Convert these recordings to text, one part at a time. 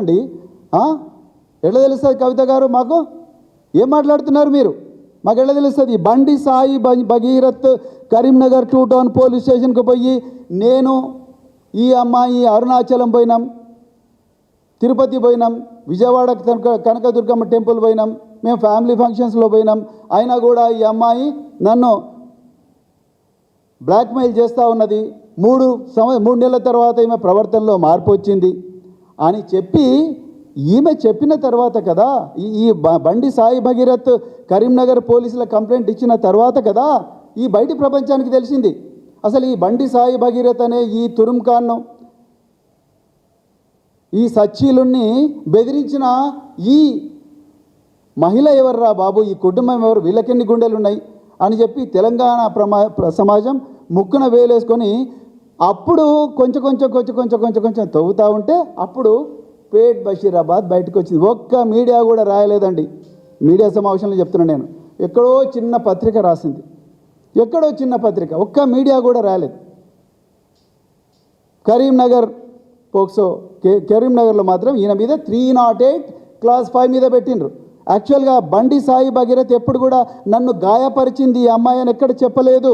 అండి ఎట్లా తెలుస్తుంది కవిత గారు? మాకు ఏం మాట్లాడుతున్నారు మీరు? మాకు ఎట్లా తెలుస్తుంది? బండి సాయి భగీరథ్ కరీంనగర్ 2 టౌన్ పోలీస్ స్టేషన్కి పోయి నేను ఈ అమ్మాయి అరుణాచలం పోయినాం, తిరుపతి పోయినాం, విజయవాడ కనకదుర్గమ్మ టెంపుల్ పోయినాం, మేము ఫ్యామిలీ ఫంక్షన్స్లో పోయినాం, అయినా కూడా ఈ అమ్మాయి నన్ను బ్లాక్మెయిల్ చేస్తూ ఉన్నది, 3 నెలల తర్వాత ఈమె ప్రవర్తనలో మార్పు వచ్చింది అని చెప్పి ఈమె చెప్పిన తర్వాత కదా ఈ బండి సాయి భగీరథ్ కరీంనగర్ పోలీసుల కంప్లైంట్ ఇచ్చిన తర్వాత కదా ఈ బయటి ప్రపంచానికి తెలిసింది. అసలు ఈ బండి సాయి భగీరథ్ అనే ఈ తురుంఖాన్ను, ఈ సచ్చీలుని బెదిరించిన ఈ మహిళ ఎవర్రా బాబు, ఈ కుటుంబం ఎవరు, వీళ్ళకెన్ని గుండెలు ఉన్నాయి అని చెప్పి తెలంగాణ సమాజం ముక్కున వేలేసుకొని అప్పుడు కొంచెం తవ్వుతూ ఉంటే అప్పుడు పేట్ బషీరాబాద్ బయటకు వచ్చింది. ఒక్క మీడియా కూడా రాయలేదండి. మీడియా సమావేశంలో చెప్తున్నాను నేను. ఎక్కడో చిన్న పత్రిక రాసింది, ఎక్కడో చిన్న పత్రిక, ఒక్క మీడియా కూడా రాయలేదు. కరీంనగర్ పోక్సో కరీంనగర్లో మాత్రం ఈయన మీద 308 క్లాస్ 5 మీద పెట్టిండ్రు. యాక్చువల్గా బండి సాయి భగీరథ్ ఎప్పుడు కూడా నన్ను గాయపరిచింది ఈ అమ్మాయి అని ఎక్కడ చెప్పలేదు.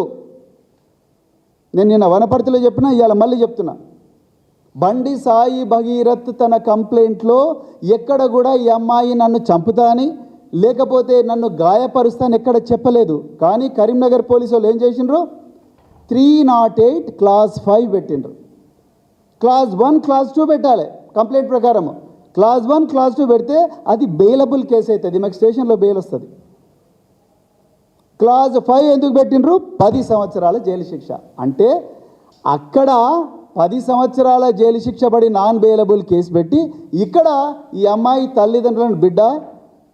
నేను నిన్న వనపర్తిలో చెప్పినా, ఇవాళ మళ్ళీ చెప్తున్నా. బండి సాయి భగీరథ్ తన కంప్లైంట్లో ఎక్కడ కూడా ఈ అమ్మాయి నన్ను చంపుతాని లేకపోతే నన్ను గాయపరుస్తాను ఎక్కడ చెప్పలేదు. కానీ కరీంనగర్ పోలీసు వాళ్ళు ఏం చేసిండ్రు? 308 క్లాస్ 5 పెట్టిండ్రు. క్లాస్ 1 క్లాస్ 2 పెట్టాలి కంప్లైంట్ ప్రకారం. క్లాస్ 1 క్లాస్ 2 పెడితే అది బెయిలబుల్ కేసు అవుతుంది, మాకు స్టేషన్లో బెయిల్ వస్తుంది. క్లాస్ 5 ఎందుకు పెట్టిండ్రు? 10 సంవత్సరాల జైలు శిక్ష. అంటే అక్కడ 10 సంవత్సరాల జైలు శిక్ష పడి నాన్ బెయిలబుల్ కేసు పెట్టి ఇక్కడ ఈ అమ్మాయి తల్లిదండ్రులను, బిడ్డ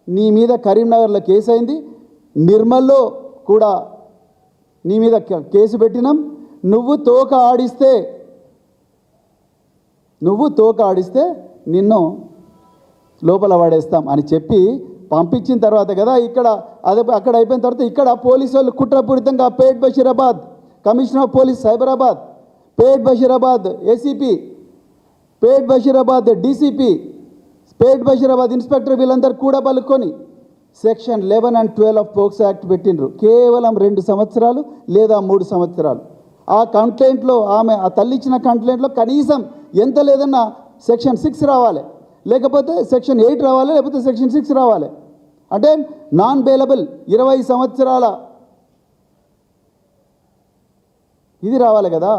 నీ మీద కరీంనగర్లో కేసు అయింది, నిర్మల్లో కూడా నీ మీద కేసు పెట్టినాం, నువ్వు తోక ఆడిస్తే నిన్ను లోపల పడేస్తాం అని చెప్పి పంపించిన తర్వాత కదా ఇక్కడ అక్కడ అయిపోయిన తర్వాత ఇక్కడ పోలీసు వాళ్ళు కుట్రపూరితంగా Pet Basheerabad commissioner of police Cyberabad, Pet Basheerabad ACP, Pet Basheerabad DCP, Pet Basheerabad inspector వీళ్ళందరూ కూడా పలుకొని section 11 and 12 of POCSO act పెట్టిండ్రు. కేవలం 2 సంవత్సరాలు లేదా 3 సంవత్సరాలు. ఆ కంప్లైంట్లో ఆమె ఆ తల్లి ఇచ్చిన కంప్లైంట్లో కనీసం ఎంత లేదన్నా సెక్షన్ 6 రావాలి, లేకపోతే సెక్షన్ 8 రావాలి, లేకపోతే సెక్షన్ 6 రావాలి. అంటే నాన్ బెయిలబుల్ 20 సంవత్సరాల ఇది రావాలి కదా,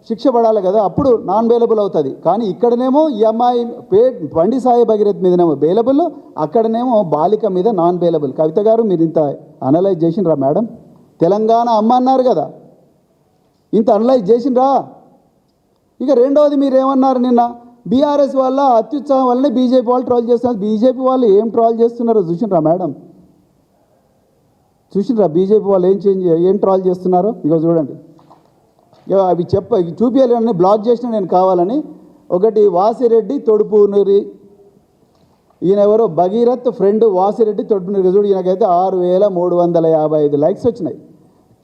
శిక్ష పడాలి కదా, అప్పుడు నాన్ బెయిలబుల్ అవుతుంది. కానీ ఇక్కడనేమో ఈ అమ్మాయి బండి సాయి భగీరథ్ మీదనేమో బెయిలబుల్, అక్కడనేమో బాలిక మీద నాన్ బెయిలబుల్. కవిత గారు మీరు ఇంత అనలైజ్ చేసిండ్రా మేడం? తెలంగాణ అమ్మ అన్నారు కదా, ఇంత అనలైజ్ చేసిండ్రా? ఇక రెండవది మీరేమన్నారు నిన్న? బీఆర్ఎస్ వాళ్ళ అత్యుత్సాహం వల్లనే బీజేపీ వాళ్ళు ట్రోల్ చేస్తున్నారు. బీజేపీ వాళ్ళు ఏం ట్రోల్ చేస్తున్నారో చూసిండ్రా మేడం? చూసిండ్రా బీజేపీ వాళ్ళు ఏం ట్రోల్ చేస్తున్నారో? ఇక చూడండి, అవి చూపించాలని బ్లాక్ చేసిన నేను కావాలని. ఒకటి వాసిరెడ్డి తొడుపునూరి, ఈయన ఎవరో భగీరథ్ ఫ్రెండ్ వాసిరెడ్డి తొడుపునూరి. చూడు ఈయనకైతే 6355 లైక్స్ వచ్చినాయి.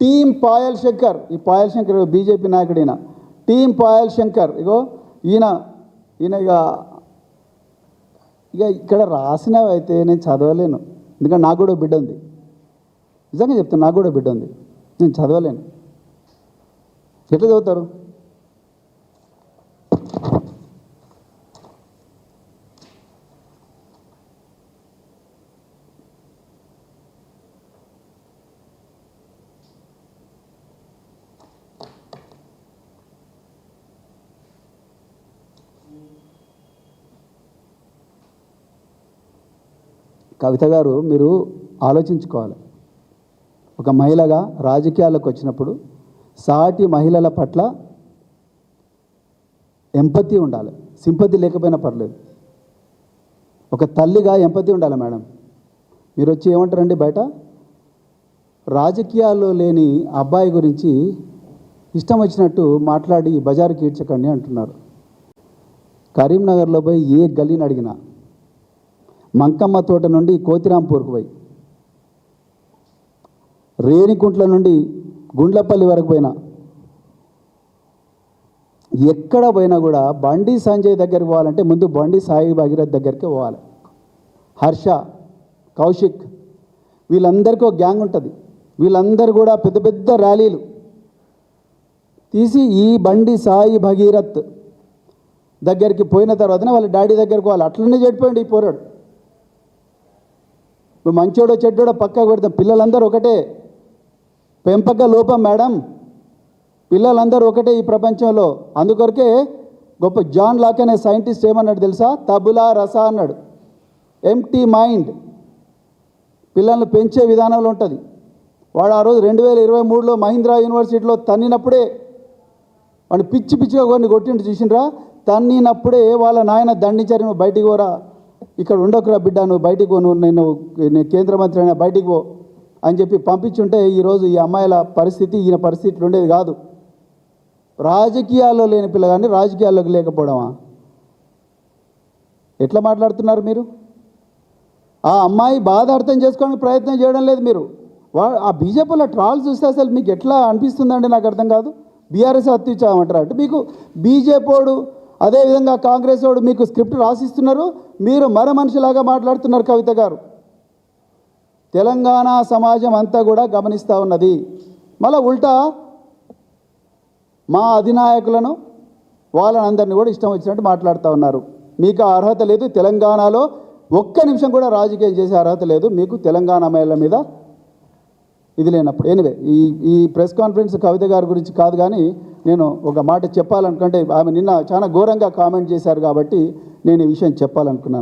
టీం పాయల్ శంకర్, ఈ పాయల్ శంకర్ బీజేపీ నాయకుడు ఈయన, టీం పాయల్ శంకర్. ఈయన ఇక ఇక్కడ రాసినవి అయితే నేను చదవలేను, ఎందుకంటే నాకు కూడా బిడ్డ ఉంది. నిజంగా చెప్తాను, నాకు కూడా బిడ్డ ఉంది, నేను చదవలేను. ఎట్లా చదువుతారు? కవిత గారు మీరు ఆలోచించుకోవాలి. ఒక మహిళగా రాజకీయాలకు వచ్చినప్పుడు సాటి మహిళల పట్ల ఎంపతి ఉండాలి. సింపతి లేకపోయినా పర్లేదు, ఒక తల్లిగా ఎంపతి ఉండాలి మేడం. మీరు వచ్చి ఏమంటారండి బయట? రాజకీయాల్లో లేని అబ్బాయి గురించి ఇష్టం వచ్చినట్టు మాట్లాడి బజారుకి ఈడ్చకండి అంటున్నారు. కరీంనగర్లో పోయి ఏ గల్లీని అడిగినా, మంకమ్మ తోట నుండి కోతిరాంపూర్కు పోయి, రేణికుంట్ల నుండి గుండ్లపల్లి వరకు పోయినా, ఎక్కడ పోయినా కూడా బండి సంజయ్ దగ్గరికి పోవాలంటే ముందు బండి సాయి భగీరథ్ దగ్గరికి పోవాలి. హర్ష, కౌశిక్ వీళ్ళందరికీ ఒక గ్యాంగ్ ఉంటుంది. వీళ్ళందరూ కూడా పెద్ద పెద్ద ర్యాలీలు తీసి ఈ బండి సాయి భగీరథ్ దగ్గరికి పోయిన తర్వాతనే వాళ్ళ డాడీ దగ్గరికి పోవాలి. అట్లనే చెడిపోయింది ఈ పోరాడు. నువ్వు మంచోడో చెడ్డోడో పక్కకు పెడతాం. పిల్లలందరూ ఒకటే, పెంపక లోపం మేడం, పిల్లలందరూ ఒకటే ఈ ప్రపంచంలో. అందుకొరకే గొప్ప జాన్ లాక్ అనే సైంటిస్ట్ ఏమన్నాడు తెలుసా? తబులా రస అన్నాడు. ఎంప్టీ మైండ్ పిల్లల్ని పెంచే విధానంలో ఉంటుంది. వాడు ఆ రోజు 2023లో మహీంద్రా యూనివర్సిటీలో తన్నినప్పుడే వాడిని పిచ్చి పిచ్చిగా కొన్ని కొట్టిండు చూసిండ్రా. తన్నినప్పుడే వాళ్ళ నాయన దండించారు, నువ్వు బయటికి పోరా, ఇక్కడ ఉండకురా బిడ్డ, నువ్వు బయటికి పో, నేను కేంద్ర మంత్రి అయినా బయటికి పో అని చెప్పి పంపించుంటే ఈరోజు ఈ అమ్మాయిల పరిస్థితి ఈయన పరిస్థితులు ఉండేది కాదు. రాజకీయాల్లో లేని పిల్లగాన్ని రాజకీయాల్లోకి లేకపోవడమా? ఎట్లా మాట్లాడుతున్నారు మీరు? ఆ అమ్మాయి బాధ అర్థం చేసుకోవడానికి ప్రయత్నం చేయడం లేదు మీరు. ఆ బీజేపీలో ట్రాల్స్ చూస్తే అసలు మీకు ఎట్లా అనిపిస్తుందండి నాకు అర్థం కాదు. బీఆర్ఎస్ అత్యుచ్చామంటారు అంటే మీకు బీజేపీడు అదేవిధంగా కాంగ్రెస్ వాడు మీకు స్క్రిప్ట్ రాసిస్తున్నారు, మీరు మనిషిలాగా మాట్లాడుతున్నారు. కవిత గారు, తెలంగాణ సమాజం అంతా కూడా గమనిస్తూ ఉన్నది. మళ్ళీ ఉల్టా మా అధినాయకులను వాళ్ళని అందరినీ కూడా ఇష్టం వచ్చినట్టు మాట్లాడుతూ ఉన్నారు. మీకు ఆ అర్హత లేదు. తెలంగాణలో ఒక్క నిమిషం కూడా రాజకీయం చేసే అర్హత లేదు మీకు, తెలంగాణ మహిళల మీద ఇది లేనప్పుడు. ఎనివే ఈ ప్రెస్ కాన్ఫరెన్స్ కవిత గారి గురించి కాదు, కానీ నేను ఒక మాట చెప్పాలనుకుంటే ఆమె నిన్న చాలా ఘోరంగా కామెంట్ చేశారు కాబట్టి నేను ఈ విషయం చెప్పాలనుకున్నాను.